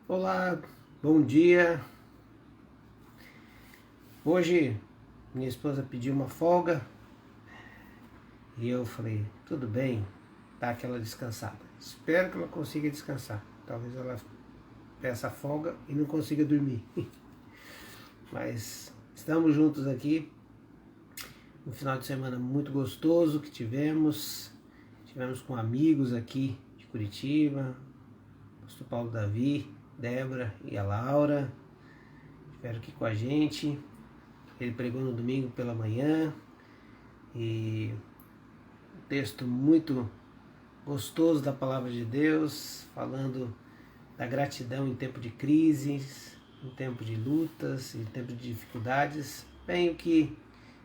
Olá, bom dia. Hoje minha esposa pediu uma folga e eu falei, tudo bem, dá aquela descansada. Espero que ela consiga descansar. Talvez ela peça folga e não consiga dormir. Mas estamos juntos aqui. Um final de semana muito gostoso que tivemos. Tivemos com amigos aqui de Curitiba, pastor Paulo Davi, Débora e a Laura. Estiveram aqui com a gente. Ele pregou no domingo pela manhã e um texto muito gostoso da palavra de Deus, falando da gratidão em tempo de crises, em tempo de lutas, em tempo de dificuldades, bem o que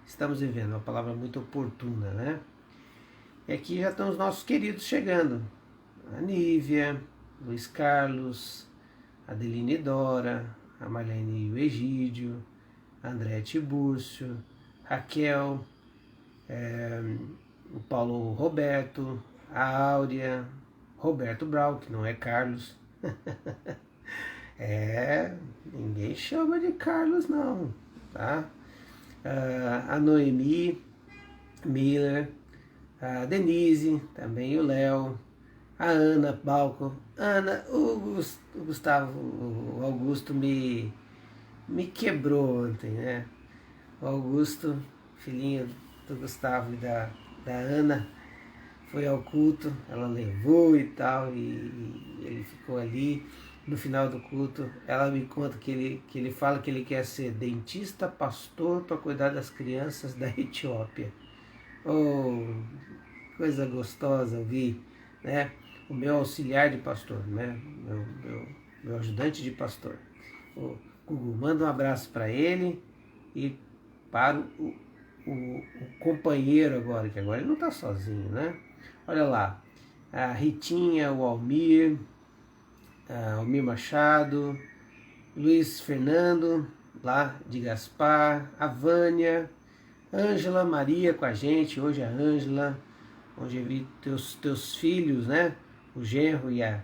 estamos vivendo, uma palavra muito oportuna, né? E aqui já estão os nossos queridos chegando, a Nívia, Luiz Carlos, Adeline Dora, a Marlene e o Egídio, André Tibúrcio, Raquel, o Paulo Roberto, a Áurea, Roberto Brau, que não é Carlos. Ninguém chama de Carlos não, tá? A Noemi Miller, a Denise, também o Léo, a Ana Balco, o Gustavo, o Augusto me quebrou ontem, né? O Augusto, filhinho do Gustavo e da Ana, foi ao culto, ela levou e tal, e ele ficou ali. No final do culto, ela me conta que ele fala que ele quer ser dentista, pastor, para cuidar das crianças da Etiópia. Oh, coisa gostosa ouvir, né? O meu auxiliar de pastor, né? Meu ajudante de pastor. O Gugu, manda um abraço para ele e para o companheiro agora, que agora ele não está sozinho, né? Olha lá, a Ritinha, o Almir Machado, Luiz Fernando, lá de Gaspar, a Vânia, Ângela Maria com a gente, hoje a Ângela, hoje eu vi teus filhos, né? O genro e a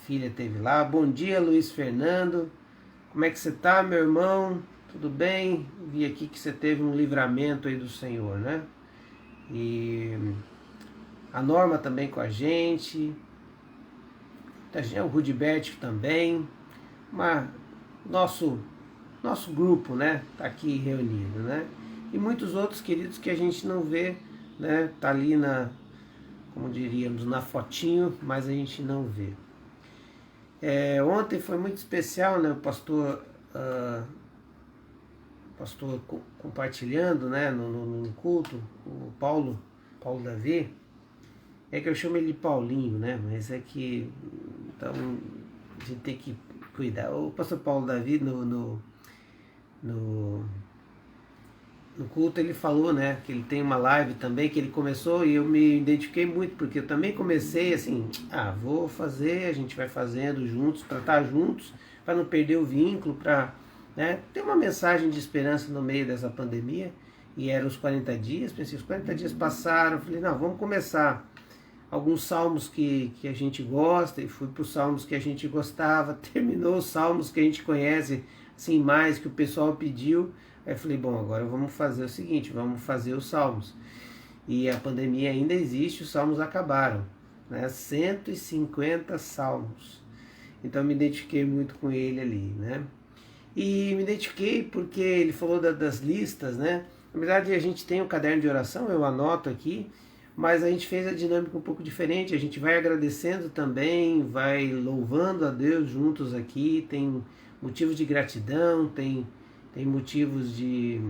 filha teve lá. Bom dia, Luiz Fernando, como é que você tá, meu irmão? Tudo bem? Vi aqui que você teve um livramento aí do Senhor, né? E a Norma também com a gente, o Rudibert também, nosso grupo, né? Tá aqui reunido, né? E muitos outros queridos que a gente não vê, né? Tá ali como diríamos, na fotinho, mas a gente não vê. Ontem foi muito especial, né? O pastor compartilhando, né, no culto, o Paulo Davi, é que eu chamo ele de Paulinho, né, mas é que, então, a gente tem que cuidar. O pastor Paulo Davi, no culto, ele falou, né, que ele tem uma live também, que ele começou, e eu me identifiquei muito, porque eu também comecei assim, vou fazer, a gente vai fazendo juntos, para estar juntos, para não perder o vínculo, para, né, ter uma mensagem de esperança no meio dessa pandemia. E eram os 40 dias, pensei, os 40 dias passaram, falei, não, vamos começar alguns salmos que a gente gosta, e fui para os salmos que a gente gostava, terminou os salmos que a gente conhece, assim, mais, que o pessoal pediu. Aí eu falei, bom, agora vamos fazer o seguinte, vamos fazer os salmos. E a pandemia ainda existe, os salmos acabaram, né? 150 salmos. Então me identifiquei muito com ele ali, né? E me identifiquei porque ele falou das listas, né? Na verdade a gente tem um caderno de oração, eu anoto aqui, mas a gente fez a dinâmica um pouco diferente, a gente vai agradecendo também, vai louvando a Deus juntos aqui, tem motivos de gratidão, tem motivos de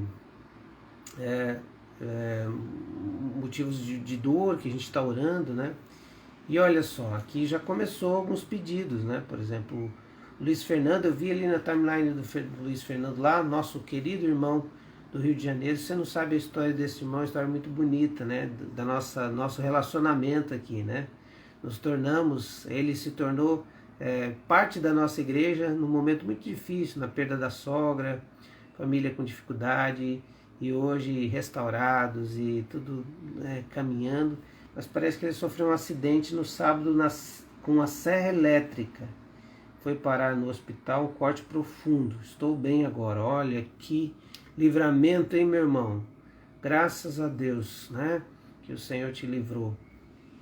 motivos de dor que a gente está orando, né? E olha só, aqui já começou alguns pedidos, né? Por exemplo, o Luiz Fernando, eu vi ali na timeline do Luiz Fernando lá, nosso querido irmão do Rio de Janeiro. Você não sabe a história desse irmão, uma história muito bonita, né? Da nosso relacionamento aqui, né? Ele se tornou parte da nossa igreja num momento muito difícil, na perda da sogra, família com dificuldade, e hoje restaurados e tudo, né, caminhando. Mas parece que ele sofreu um acidente no sábado com a serra elétrica. foi parar no hospital, corte profundo. Estou bem agora. Olha que livramento, hein, meu irmão? Graças a Deus, né? Que o Senhor te livrou.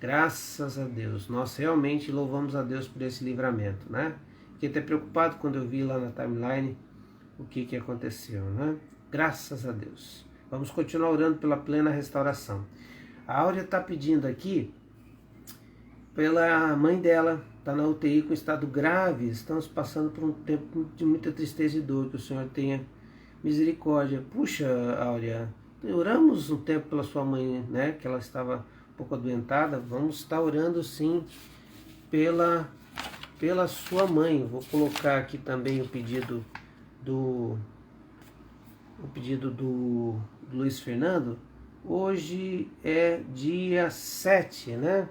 Graças a Deus. Nós realmente louvamos a Deus por esse livramento, né? Fiquei até preocupado quando eu vi lá na timeline o que aconteceu, né? Graças a Deus. Vamos continuar orando pela plena restauração. A Áurea está pedindo aqui pela mãe dela, está na UTI com estado grave, estamos passando por um tempo de muita tristeza e dor, que o Senhor tenha misericórdia. Puxa, Áurea, oramos um tempo pela sua mãe, né, que ela estava um pouco adoentada, vamos estar orando sim pela sua mãe. Vou colocar aqui também o pedido do Luiz Fernando. Hoje é dia 7, né?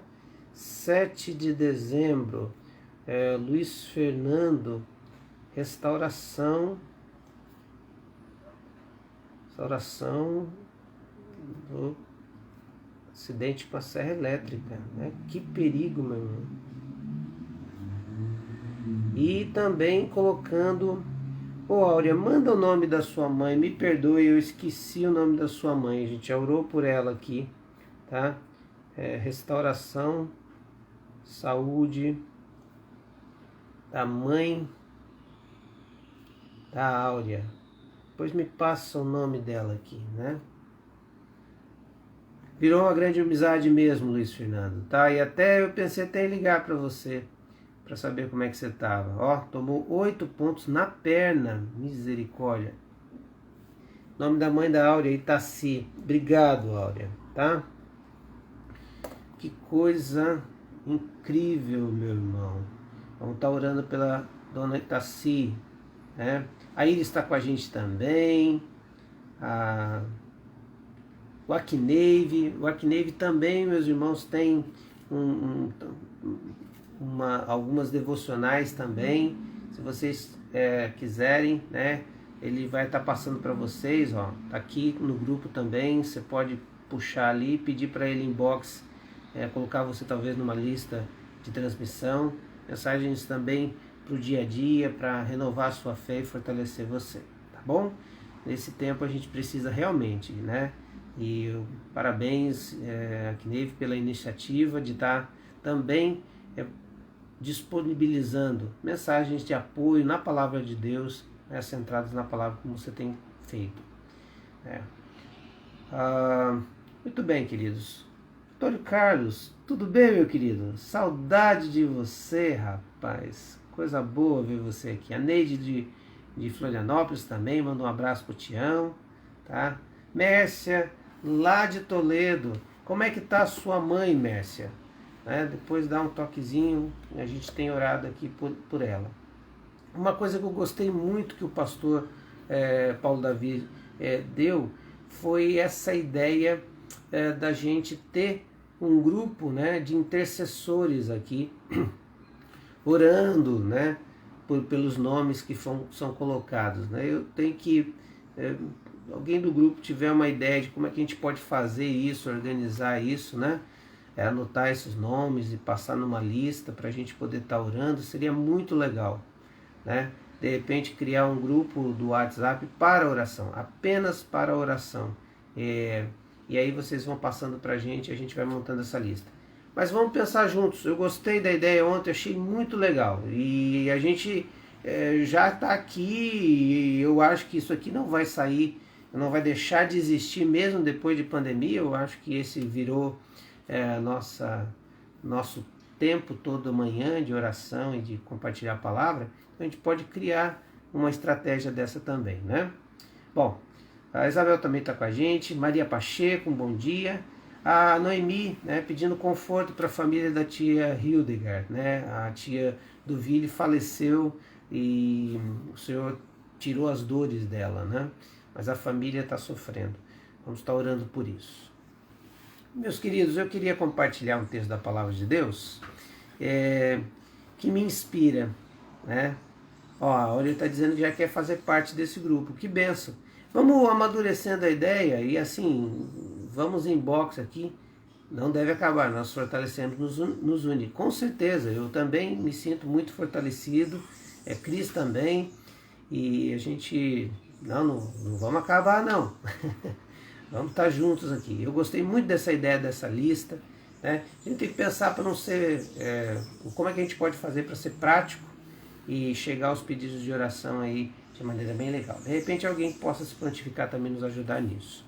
7 de dezembro. Luiz Fernando, restauração do acidente com a serra elétrica, né? Que perigo, meu irmão. E também colocando: ô Áurea, manda o nome da sua mãe, me perdoe, eu esqueci o nome da sua mãe, a gente já orou por ela aqui, tá? Restauração, saúde da mãe da Áurea. Depois me passa o nome dela aqui, né? Virou uma grande amizade mesmo, Luiz Fernando, tá? E até eu pensei até em ligar para você, para saber como é que você estava. Ó, tomou 8 pontos na perna, misericórdia. Nome da mãe da Áurea, Itaci. Obrigado, Áurea, tá? Que coisa incrível, meu irmão. Vamos estar orando pela dona Itaci, né? A Iris está com a gente também. O Akneive também, meus irmãos, tem algumas devocionais também. Se vocês quiserem, né? Ele vai estar passando para vocês, ó. Tá aqui no grupo também. Você pode puxar ali, pedir para ele inbox, colocar você talvez numa lista de transmissão. Mensagens também para o dia a dia, para renovar a sua fé e fortalecer você, tá bom? Nesse tempo a gente precisa realmente, né? E parabéns, Akneive, pela iniciativa de estar também disponibilizando mensagens de apoio na palavra de Deus, centradas na palavra, como você tem feito. Muito bem, queridos. Antônio Carlos, tudo bem, meu querido? Saudade de você, rapaz. Coisa boa ver você aqui. A Neide de Florianópolis também, manda um abraço pro Tião, tá? Mércia, lá de Toledo. Como é que tá a sua mãe, Mércia? Depois dá um toquezinho, a gente tem orado aqui por ela. Uma coisa que eu gostei muito que o pastor Paulo Davi deu foi essa ideia da gente ter um grupo, né, de intercessores aqui, orando, né, pelos nomes que são colocados, né? Eu tenho que, alguém do grupo tiver uma ideia de como é que a gente pode fazer isso, organizar isso, né? Anotar esses nomes e passar numa lista para a gente poder estar orando, seria muito legal, né? De repente criar um grupo do WhatsApp para oração, apenas para oração. E aí vocês vão passando para a gente vai montando essa lista. Mas vamos pensar juntos. Eu gostei da ideia ontem, achei muito legal. E a gente já está aqui, e eu acho que isso aqui não vai sair, não vai deixar de existir mesmo depois de pandemia. Eu acho que esse virou nosso tempo todo manhã de oração e de compartilhar a palavra. Então a gente pode criar uma estratégia dessa também, né? Bom, a Isabel também está com a gente. Maria Pacheco, um bom dia. A Noemi, né, pedindo conforto para a família da tia Hildegard, né? A tia do Ville faleceu e o Senhor tirou as dores dela, né? Mas a família está sofrendo. Vamos estar orando por isso. Meus queridos, eu queria compartilhar um texto da Palavra de Deus que me inspira, né? Ó, ele está dizendo que já quer fazer parte desse grupo. Que benção! Vamos amadurecendo a ideia e assim, vamos em box aqui. Não deve acabar, nós fortalecemos, nos une. Com certeza, eu também me sinto muito fortalecido é Cris também, e a gente, não vamos acabar não, vamos estar juntos aqui. Eu gostei muito dessa ideia dessa lista, né? A gente tem que pensar para não ser, como é que a gente pode fazer para ser prático e chegar aos pedidos de oração aí de maneira bem legal. De repente alguém que possa se prontificar também nos ajudar nisso.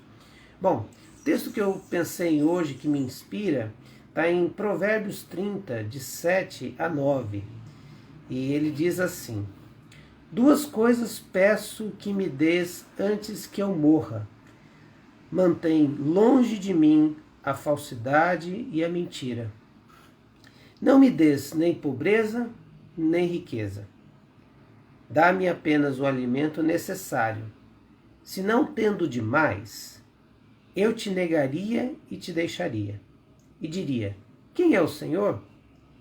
Bom, o texto que eu pensei em hoje, que me inspira, está em Provérbios 30, de 7 a 9. E ele diz assim: duas coisas peço que me dês antes que eu morra. Mantém longe de mim a falsidade e a mentira. Não me dês nem pobreza, nem riqueza. Dá-me apenas o alimento necessário. Se não tendo demais, eu te negaria e te deixaria. E diria: quem é o Senhor?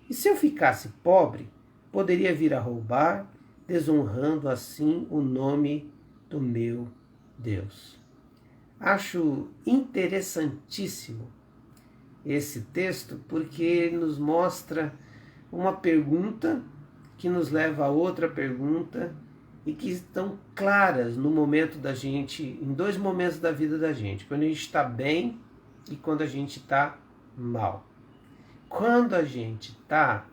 E se eu ficasse pobre, poderia vir a roubar, desonrando assim o nome do meu Deus. Acho interessantíssimo esse texto porque ele nos mostra uma pergunta que nos leva a outra pergunta e que estão claras no momento da gente, em dois momentos da vida da gente, quando a gente está bem e quando a gente está mal. Quando a gente está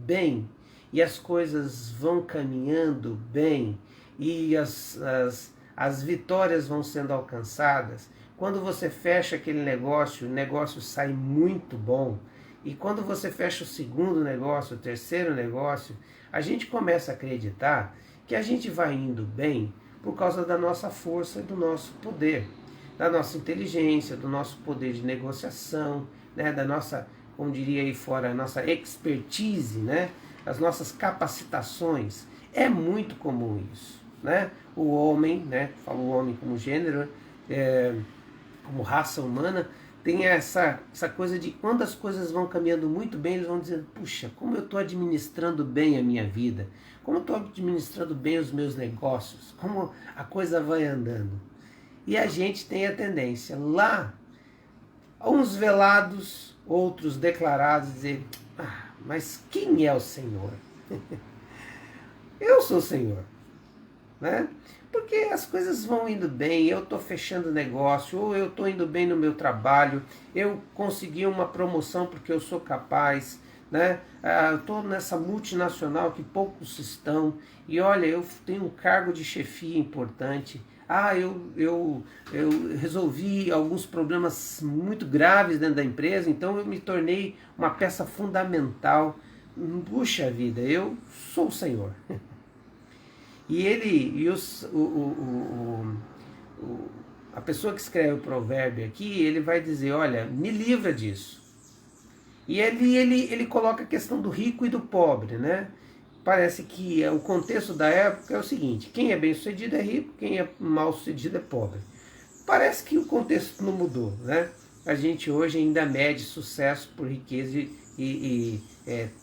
bem e as coisas vão caminhando bem e as vitórias vão sendo alcançadas, quando você fecha aquele negócio, o negócio sai muito bom, e quando você fecha o segundo negócio, o terceiro negócio, a gente começa a acreditar que a gente vai indo bem por causa da nossa força e do nosso poder, da nossa inteligência, do nosso poder de negociação, né, da nossa, como diria aí fora, a nossa expertise, né, as nossas capacitações. É muito comum isso, né? O homem, né, falo o homem como gênero, como raça humana, tem essa coisa de quando as coisas vão caminhando muito bem, eles vão dizendo: puxa, como eu estou administrando bem a minha vida, como eu estou administrando bem os meus negócios, como a coisa vai andando. E a gente tem a tendência lá, uns velados, outros declarados, dizer: mas quem é o Senhor? Eu sou o Senhor, né? Porque as coisas vão indo bem, eu estou fechando negócio, ou eu estou indo bem no meu trabalho, eu consegui uma promoção porque eu sou capaz, né? Eu estou nessa multinacional que poucos estão, e olha, eu tenho um cargo de chefia importante. Eu resolvi alguns problemas muito graves dentro da empresa, então eu me tornei uma peça fundamental. Puxa vida, eu sou o Senhor. E a pessoa que escreve o provérbio aqui, ele vai dizer: olha, me livra disso. E ele coloca a questão do rico e do pobre, né? Parece que o contexto da época é o seguinte: quem é bem sucedido é rico, quem é mal sucedido é pobre. Parece que o contexto não mudou, né? A gente hoje ainda mede sucesso por riqueza e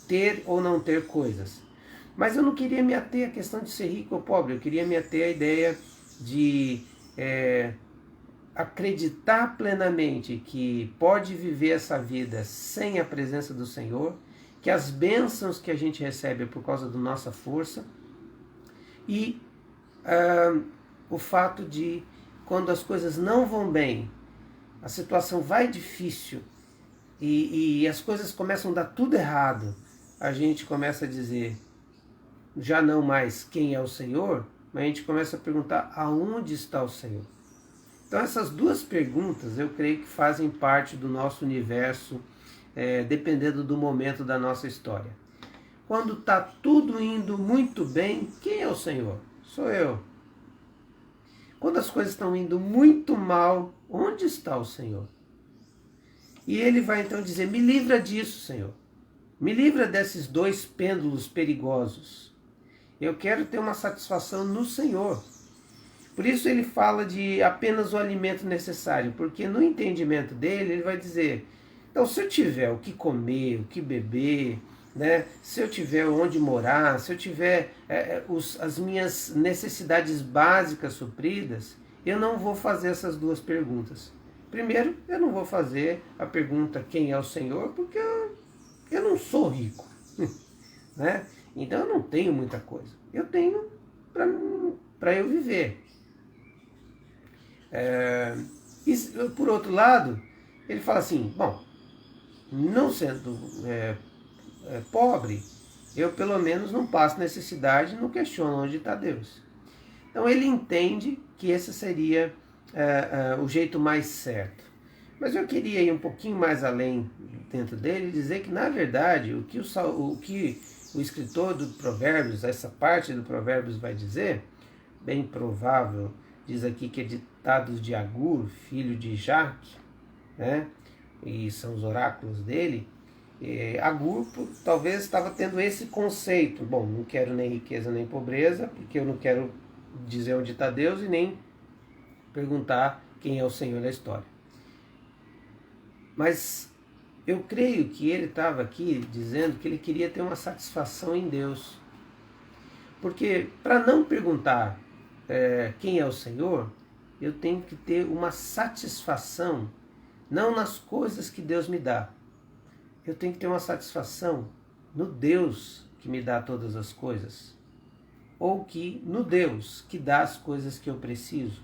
ter ou não ter coisas. Mas eu não queria me ater à questão de ser rico ou pobre, eu queria me ater à ideia de acreditar plenamente que pode viver essa vida sem a presença do Senhor, que as bênçãos que a gente recebe é por causa da nossa força, e o fato de, quando as coisas não vão bem, a situação vai difícil e as coisas começam a dar tudo errado, a gente começa a dizer já não mais quem é o Senhor, mas a gente começa a perguntar: aonde está o Senhor? Então essas duas perguntas eu creio que fazem parte do nosso universo, dependendo do momento da nossa história. Quando está tudo indo muito bem, quem é o Senhor? Sou eu. Quando as coisas estão indo muito mal, onde está o Senhor? E ele vai então dizer: me livra disso, Senhor. Me livra desses dois pêndulos perigosos. Eu quero ter uma satisfação no Senhor. Por isso ele fala de apenas o alimento necessário, porque no entendimento dele ele vai dizer: então, se eu tiver o que comer, o que beber, né, se eu tiver onde morar, se eu tiver as minhas necessidades básicas supridas, eu não vou fazer essas duas perguntas. Primeiro, eu não vou fazer a pergunta quem é o Senhor, porque eu não sou rico, né? Então eu não tenho muita coisa. Eu tenho para eu viver. E, por outro lado, ele fala assim, bom, não sendo pobre, eu pelo menos não passo necessidade, não questiono onde está Deus. Então ele entende que esse seria o jeito mais certo. Mas eu queria ir um pouquinho mais além dentro dele e dizer que, na verdade, o que o escritor do Provérbios, essa parte do Provérbios vai dizer, bem provável, diz aqui que é ditado de Agur, filho de Jaque, né? E são os oráculos dele. Agur talvez estava tendo esse conceito, bom, não quero nem riqueza nem pobreza, porque eu não quero dizer onde está Deus e nem perguntar quem é o Senhor da história. Mas eu creio que ele estava aqui dizendo que ele queria ter uma satisfação em Deus. Porque para não perguntar quem é o Senhor, eu tenho que ter uma satisfação, não nas coisas que Deus me dá. Eu tenho que ter uma satisfação no Deus que me dá todas as coisas. Ou que no Deus que dá as coisas que eu preciso.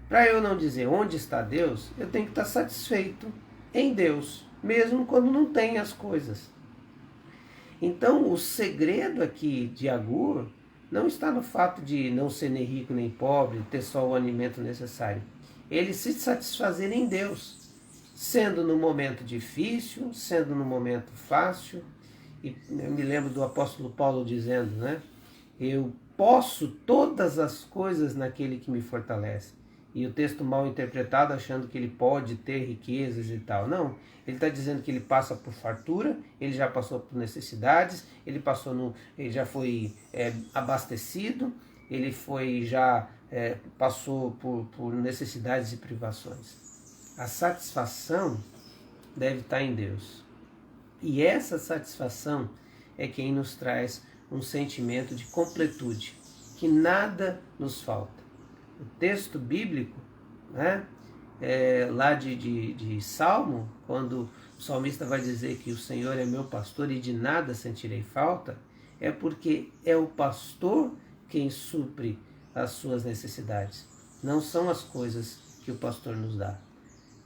Para eu não dizer onde está Deus, eu tenho que estar satisfeito em Deus, mesmo quando não tem as coisas. Então o segredo aqui de Agur não está no fato de não ser nem rico nem pobre, ter só o alimento necessário. Ele se satisfazer em Deus, sendo no momento difícil, sendo no momento fácil. E eu me lembro do apóstolo Paulo dizendo, né? Eu posso todas as coisas naquele que me fortalece. E o texto mal interpretado achando que ele pode ter riquezas e tal. Não, ele está dizendo que ele passa por fartura, ele já passou por necessidades, ele já foi abastecido, ele passou por necessidades e privações. A satisfação deve estar em Deus. E essa satisfação é quem nos traz um sentimento de completude, que nada nos falta. O texto bíblico, né, lá de Salmo, quando o salmista vai dizer que o Senhor é meu pastor e de nada sentirei falta, é porque é o pastor quem supre as suas necessidades. Não são as coisas que o pastor nos dá.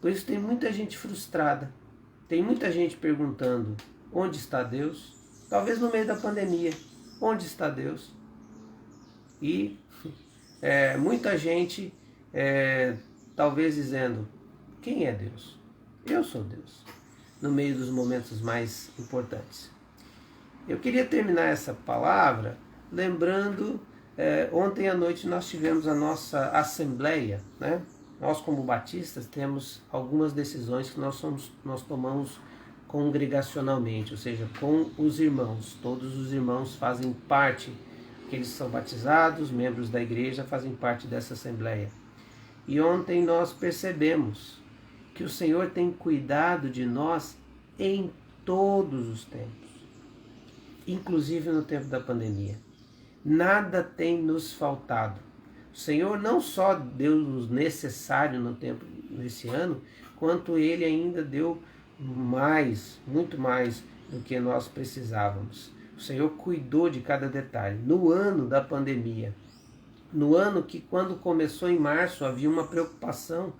Por isso tem muita gente frustrada, tem muita gente perguntando onde está Deus, talvez no meio da pandemia, onde está Deus? E muita gente talvez dizendo, quem é Deus? Eu sou Deus, no meio dos momentos mais importantes. Eu queria terminar essa palavra lembrando, ontem à noite nós tivemos a nossa assembleia, né? Nós como batistas temos algumas decisões que nós tomamos congregacionalmente, ou seja, com os irmãos. Todos os irmãos fazem parte, aqueles que são batizados, membros da igreja, fazem parte dessa assembleia. E ontem nós percebemos que o Senhor tem cuidado de nós em todos os tempos, inclusive no tempo da pandemia. Nada tem nos faltado. O Senhor não só deu o necessário nesse ano, quanto Ele ainda deu mais, muito mais do que nós precisávamos. O Senhor cuidou de cada detalhe. No ano da pandemia, no ano que quando começou em março havia uma preocupação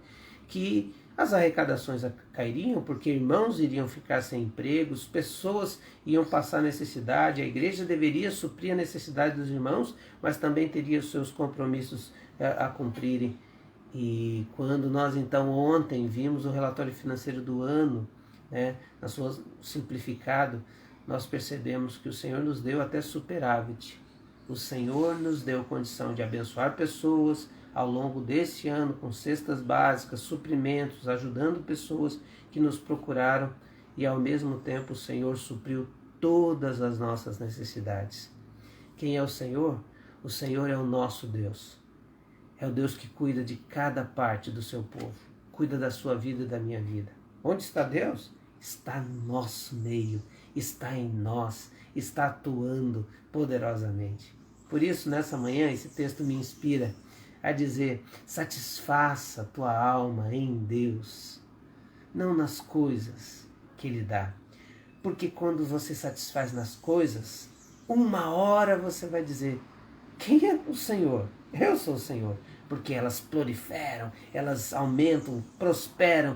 que as arrecadações cairiam, porque irmãos iriam ficar sem empregos, pessoas iam passar necessidade, a igreja deveria suprir a necessidade dos irmãos, mas também teria os seus compromissos a cumprirem. E quando nós então ontem vimos o relatório financeiro do ano, né, na sua simplificado, nós percebemos que o Senhor nos deu até superávit. O Senhor nos deu condição de abençoar pessoas ao longo desse ano com cestas básicas, suprimentos, ajudando pessoas que nos procuraram, e ao mesmo tempo o Senhor supriu todas as nossas necessidades. Quem é o Senhor? O Senhor é o nosso Deus. É o Deus que cuida de cada parte do seu povo, cuida da sua vida e da minha vida. Onde está Deus? Está no nosso meio, está em nós, está atuando poderosamente. Por isso, nessa manhã, esse texto me inspira a dizer, satisfaça a tua alma em Deus, não nas coisas que Ele dá. Porque quando você satisfaz nas coisas, uma hora você vai dizer: quem é o Senhor? Eu sou o Senhor. Porque elas proliferam, elas aumentam, prosperam,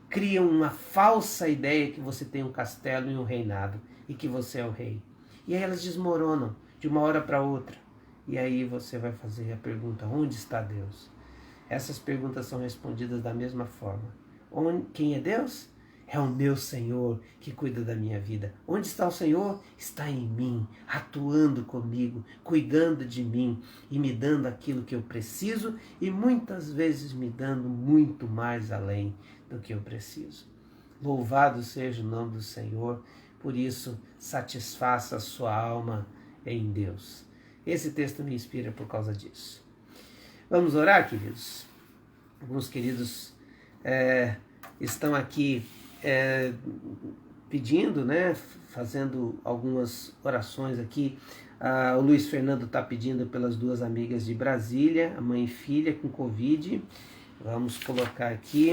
criam uma falsa ideia que você tem um castelo e um reinado e que você é o rei. E aí elas desmoronam de uma hora para outra. E aí você vai fazer a pergunta: onde está Deus? Essas perguntas são respondidas da mesma forma. Quem é Deus? É o meu Senhor que cuida da minha vida. Onde está o Senhor? Está em mim, atuando comigo, cuidando de mim e me dando aquilo que eu preciso e muitas vezes me dando muito mais além do que eu preciso. Louvado seja o nome do Senhor, por isso satisfaça a sua alma em Deus. Esse texto me inspira por causa disso. Vamos orar, queridos? Alguns queridos estão aqui pedindo, né, fazendo algumas orações aqui. O Luiz Fernando está pedindo pelas duas amigas de Brasília, a mãe e filha com Covid. Vamos colocar aqui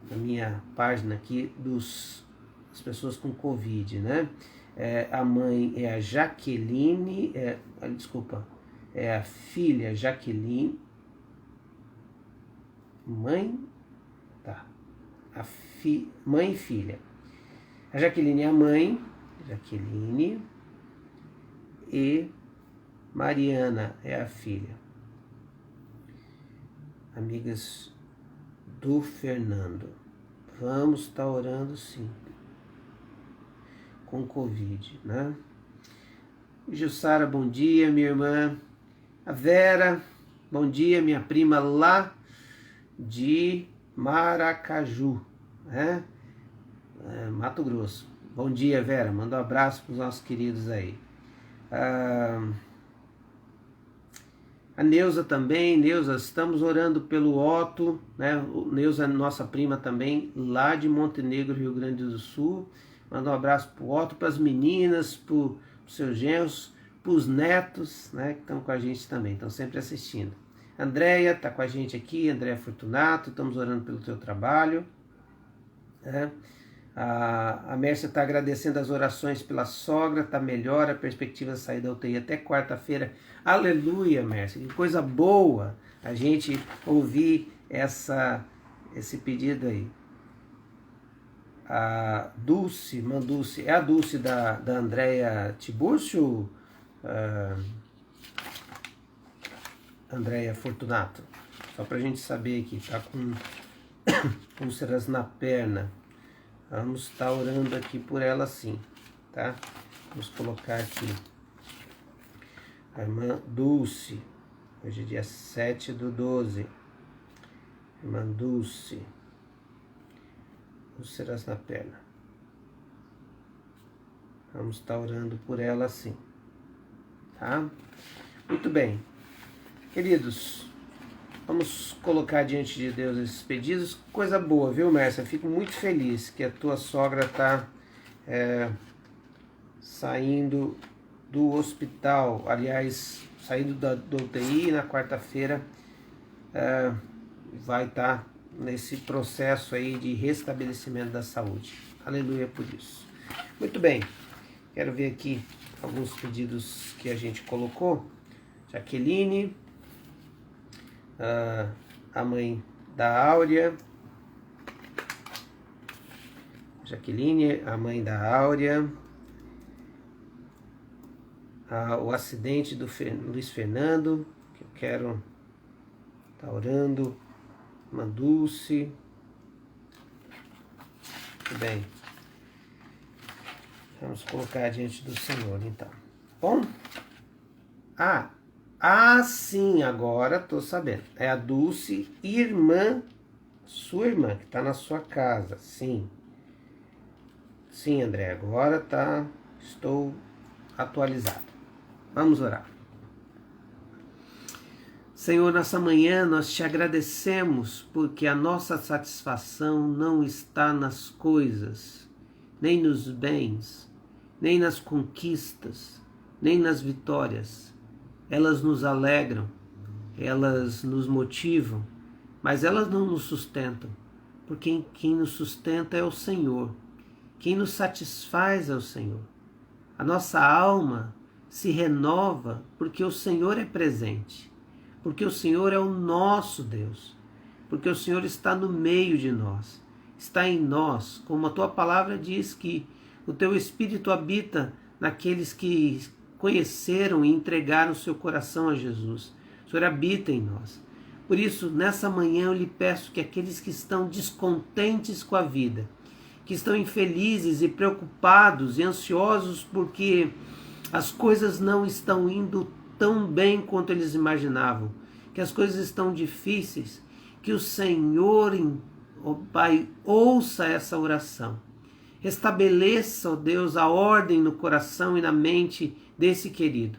na minha página aqui as pessoas com Covid, né? A mãe é a Jaqueline, é a filha Jaqueline, mãe e filha. A Jaqueline é a mãe, Jaqueline, e Mariana é a filha. Amigas do Fernando, vamos estar orando sim, com Covid, né? Jussara, bom dia, minha irmã. A Vera, bom dia, minha prima lá de Maracaju, né? Mato Grosso. Bom dia, Vera. Manda um abraço para os nossos queridos aí. A Neuza também. Neuza, estamos orando pelo Otto, né? Neuza, nossa prima também, lá de Montenegro, Rio Grande do Sul. Manda um abraço para o Otto, para as meninas, para os seus genros, para os netos, né, que estão com a gente também, estão sempre assistindo. Andréia está com a gente aqui, Andréia Fortunato, estamos orando pelo teu trabalho. A Mércia está agradecendo as orações pela sogra, está melhor, a perspectiva de sair da UTI até quarta-feira. Aleluia, Mércia, que coisa boa a gente ouvir esse pedido aí. A Dulce, Mandulce, é a Dulce da Andréia Tiburcio, Andréia Fortunato? Só para a gente saber aqui, tá com úlceras na perna. Vamos estar orando aqui por ela sim, tá? Vamos colocar aqui a irmã Dulce, hoje é dia 7/12, irmã Dulce, úlceras na perna. Vamos estar orando por ela sim, tá? Muito bem, queridos, vamos colocar diante de Deus esses pedidos. Coisa boa, viu, Mércia? Fico muito feliz que a tua sogra está saindo do hospital, aliás, saindo do UTI, na quarta-feira vai estar nesse processo aí de restabelecimento da saúde. Aleluia por isso. Muito bem, quero ver aqui alguns pedidos que a gente colocou. Jaqueline, a mãe da Áurea. Jaqueline, a mãe da Áurea. O acidente do Luiz Fernando, que eu quero estar orando. Mandulce. Muito bem. Vamos colocar diante do Senhor, então. Bom? Sim, agora estou sabendo. É a Dulce, irmã, sua irmã, que está na sua casa. Sim. Sim, André, agora estou atualizado. Vamos orar. Senhor, nessa manhã nós te agradecemos porque a nossa satisfação não está nas coisas, nem nos bens, nem nas conquistas, nem nas vitórias. Elas nos alegram, elas nos motivam, mas elas não nos sustentam, porque quem nos sustenta é o Senhor, quem nos satisfaz é o Senhor. A nossa alma se renova porque o Senhor é presente, porque o Senhor é o nosso Deus, porque o Senhor está no meio de nós, está em nós, como a tua palavra diz que o teu Espírito habita naqueles que conheceram e entregaram o seu coração a Jesus. O Senhor habita em nós. Por isso, nessa manhã eu lhe peço que aqueles que estão descontentes com a vida, que estão infelizes e preocupados e ansiosos porque as coisas não estão indo tão bem quanto eles imaginavam, que as coisas estão difíceis, que o Senhor, ó Pai, ouça essa oração. Restabeleça, ó Deus, a ordem no coração e na mente desse querido.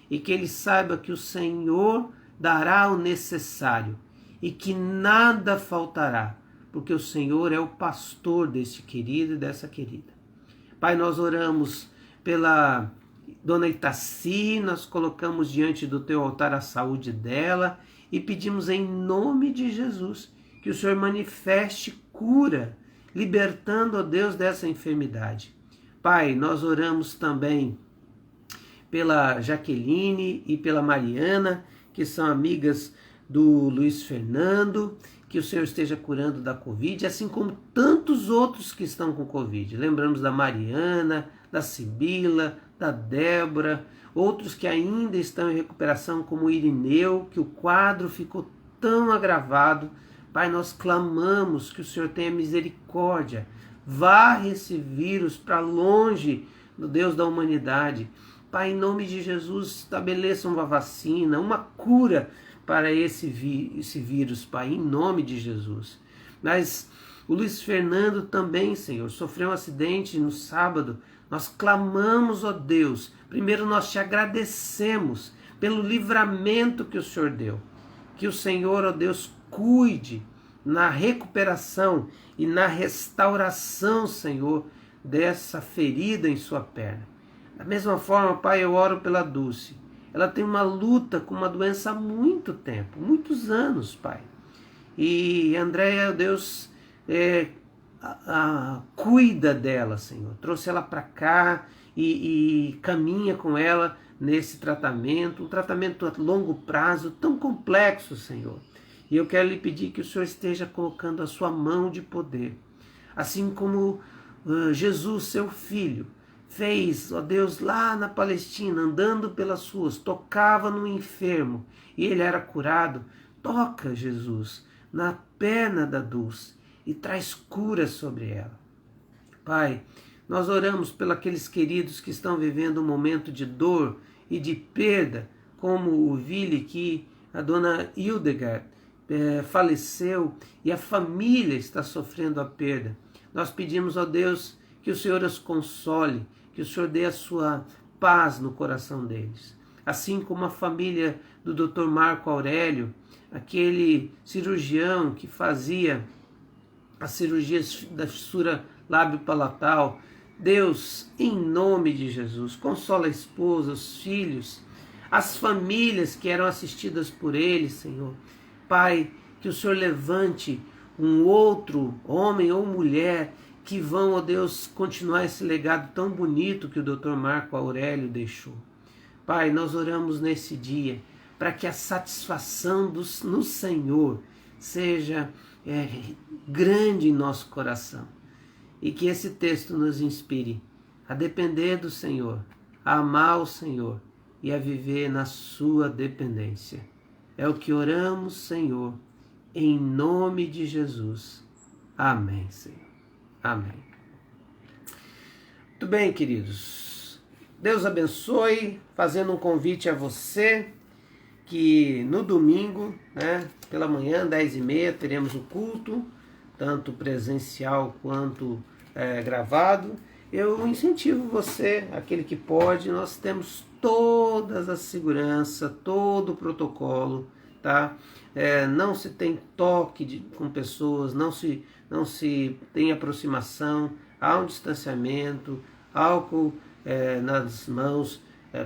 E que ele saiba que o Senhor dará o necessário e que nada faltará, porque o Senhor é o pastor deste querido e dessa querida. Pai, nós oramos pela Dona Itaci, nós colocamos diante do teu altar a saúde dela e pedimos em nome de Jesus que o Senhor manifeste cura, libertando, ó Deus, dessa enfermidade. Pai, nós oramos também pela Jaqueline e pela Mariana, que são amigas do Luiz Fernando, que o Senhor esteja curando da Covid, assim como tantos outros que estão com Covid. Lembramos da Mariana, da Sibila, da Débora, outros que ainda estão em recuperação, como o Irineu, que o quadro ficou tão agravado. Pai, nós clamamos que o Senhor tenha misericórdia, varre esse vírus para longe do Deus da humanidade. Pai, em nome de Jesus, estabeleça uma vacina, uma cura para esse vírus, Pai, em nome de Jesus. Mas o Luiz Fernando também, Senhor, sofreu um acidente no sábado. Nós clamamos, ó Deus, primeiro nós te agradecemos pelo livramento que o Senhor deu. Que o Senhor, ó Deus, cuide na recuperação e na restauração, Senhor, dessa ferida em sua perna. Da mesma forma, Pai, eu oro pela Dulce. Ela tem uma luta com uma doença há muito tempo, muitos anos, Pai. E Andréia, Deus, cuida dela, Senhor. Trouxe ela para cá e caminha com ela nesse tratamento, um tratamento a longo prazo, tão complexo, Senhor. E eu quero lhe pedir que o Senhor esteja colocando a sua mão de poder, assim como Jesus, seu filho, fez, ó Deus, lá na Palestina, andando pelas ruas, tocava no enfermo e ele era curado. Toca, Jesus, na perna da Dulce e traz cura sobre ela. Pai, nós oramos pelos aqueles queridos que estão vivendo um momento de dor e de perda, como o Vili, que a dona Hildegard faleceu e a família está sofrendo a perda. Nós pedimos, ó Deus, que o Senhor os console, que o Senhor dê a sua paz no coração deles. Assim como a família do Dr. Marco Aurélio, aquele cirurgião que fazia as cirurgias da fissura lábio-palatal. Deus, em nome de Jesus, consola a esposa, os filhos, as famílias que eram assistidas por ele, Senhor. Pai, que o Senhor levante um outro homem ou mulher que vão, ó Deus, continuar esse legado tão bonito que o Dr. Marco Aurélio deixou. Pai, nós oramos nesse dia para que a satisfação no Senhor seja grande em nosso coração e que esse texto nos inspire a depender do Senhor, a amar o Senhor e a viver na sua dependência. É o que oramos, Senhor, em nome de Jesus. Amém, Senhor. Amém. Muito bem, queridos. Deus abençoe, fazendo um convite a você que no domingo, pela manhã, 10h30, teremos o culto, tanto presencial quanto gravado. Eu incentivo você, aquele que pode, nós temos todas as seguranças, todo o protocolo, tá? Não se tem toque com pessoas, não se tem aproximação, há um distanciamento, álcool nas mãos.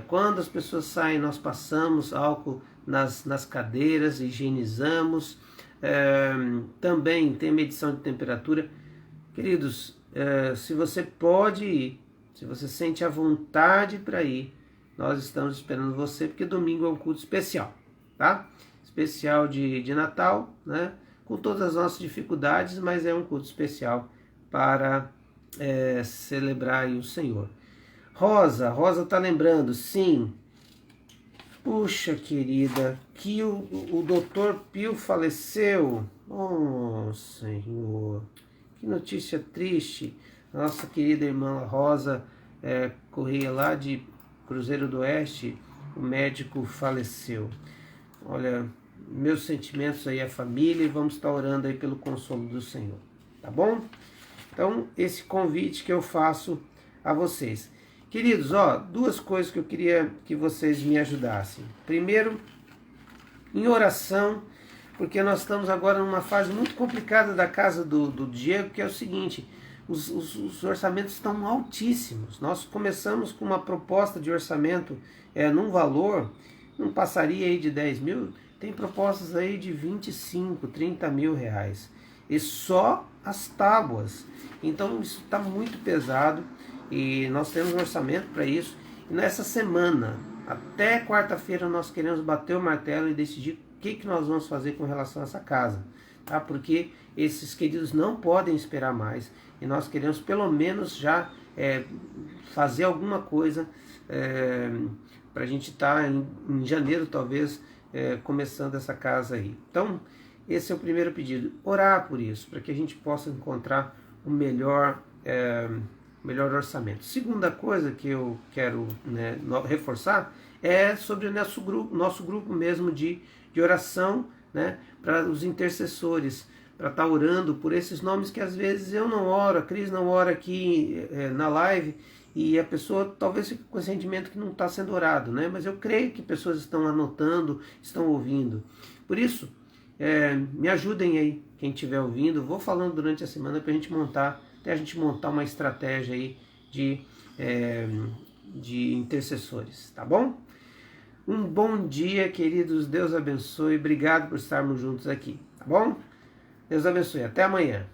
Quando as pessoas saem, nós passamos álcool nas cadeiras, higienizamos. Também tem medição de temperatura. Queridos, se você pode ir, Se você sente a vontade para ir, nós estamos esperando você, porque domingo é um culto especial, tá? Especial de Natal, né? Com todas as nossas dificuldades, mas é um culto especial para celebrar aí o Senhor. Rosa tá lembrando, sim. Puxa, querida, que o Dr. Pio faleceu. Oh, Senhor, que notícia triste. Nossa querida irmã Rosa Correia, lá de Cruzeiro do Oeste, o médico faleceu. Olha, meus sentimentos aí à família, e vamos estar orando aí pelo consolo do Senhor, tá bom? Então, esse convite que eu faço a vocês. Queridos, duas coisas que eu queria que vocês me ajudassem. Primeiro, em oração, porque nós estamos agora numa fase muito complicada da casa do Diego, que é o seguinte: os orçamentos estão altíssimos. Nós começamos com uma proposta de orçamento num valor, não passaria aí de 10 mil, tem propostas aí de 25, 30 mil reais. E só as tábuas. Então isso está muito pesado e nós temos um orçamento para isso. E nessa semana, até quarta-feira, nós queremos bater o martelo e decidir o que nós vamos fazer com relação a essa casa. Tá? Porque esses queridos não podem esperar mais e nós queremos pelo menos já fazer alguma coisa para a gente estar em janeiro talvez começando essa casa aí. Então esse é o primeiro pedido, orar por isso, para que a gente possa encontrar o melhor orçamento. Segunda coisa que eu quero reforçar é sobre o nosso grupo mesmo de oração, né, para os intercessores, para estar orando por esses nomes que às vezes eu não oro, a Cris não ora aqui na live, e a pessoa talvez fique com o sentimento que não está sendo orado, né? Mas eu creio que pessoas estão anotando, estão ouvindo. Por isso, me ajudem aí, quem estiver ouvindo. Vou falando durante a semana para até a gente montar uma estratégia aí de intercessores, tá bom? Um bom dia, queridos. Deus abençoe. Obrigado por estarmos juntos aqui, tá bom? Deus abençoe. Até amanhã.